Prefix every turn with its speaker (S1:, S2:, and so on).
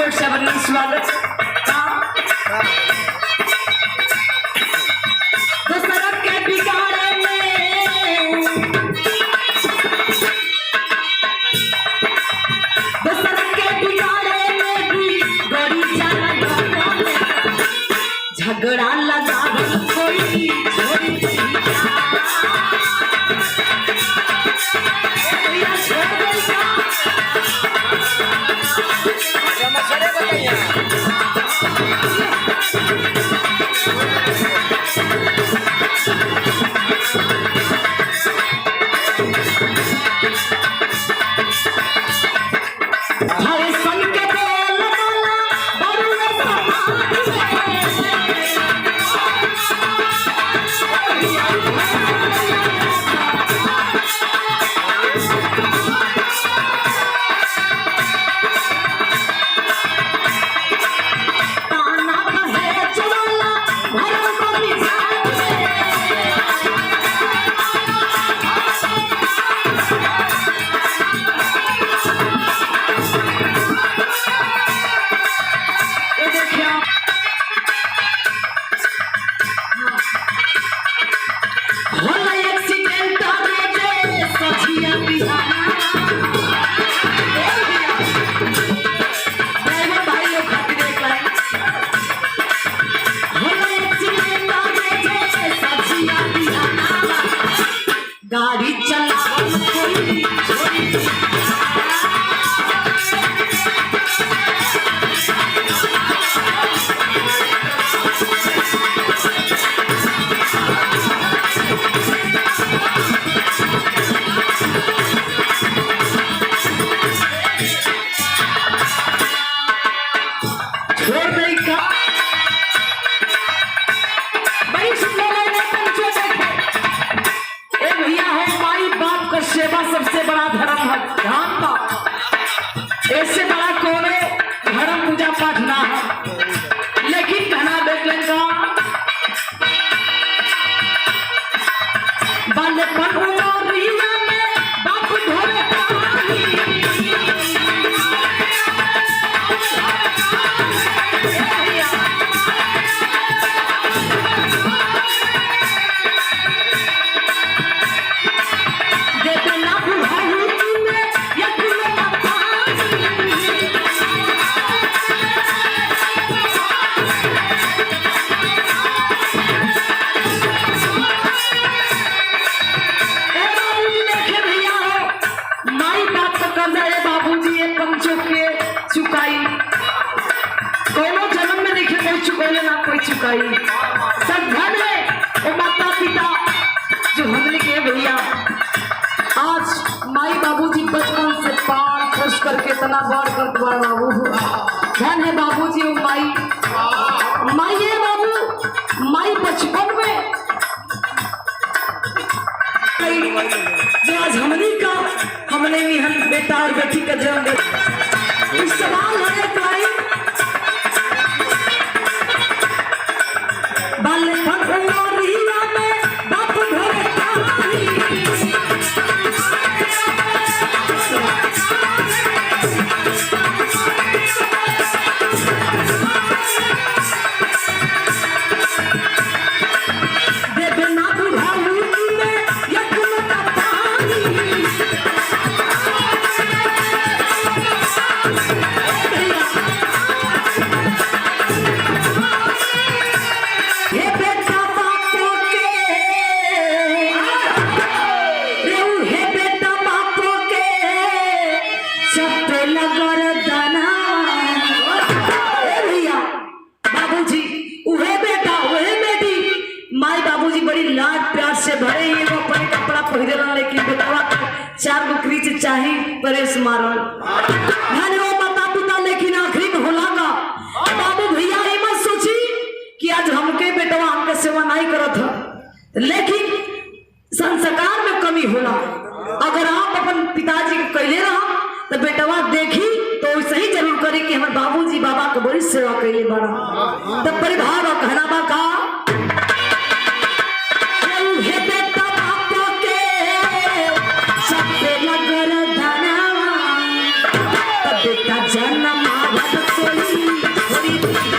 S1: जोर से बनी स्वागत। दशरथ के बिगाड़े में, दशरथ के बिगाड़े में भी गड़ी झगड़ा लगा कोई गाड़ी चला सेवा सबसे बड़ा धर्म है। ध्यान का ऐसे बड़ा कोने धर्म पूजा पाठ ना है। लेकिन कहना देखेगा बालपन उमरिया में बाप ढोले चुकाई कोनो जन्म में नहीं कोई चुकाई ना कोई चुकाई। सब घर में वो माता पिता जो हमने के भैया आज माई बाबूजी बचपन से पाल पोस करके इतना बड़ कर बाबू धन है बाबूजी और माई है बाबू माई बचपन में जो आज हमने भी हम बेटा और बेटी का जन्म इस सवाल है भरे ये वो पर कपड़ा पहिरला लेकिन बेटवा चार बकरी से चाही परेश मारल धन वो माता पिता लेकिन आखिरी में होलागा बाबू भैया ये मत सोची कि आज हमके बेटवा हमके सेवा नहीं करत है। लेकिन संस्कार में कमी होला। अगर आप अपन पिताजी के कहले रहा तो बेटवा देखी तो वैसे ही जरूर करी कि हमारे बाबूजी बाबा को बड़ी सेवा कैले बड़ा। तब परिभाव कहना बा का जन्म जी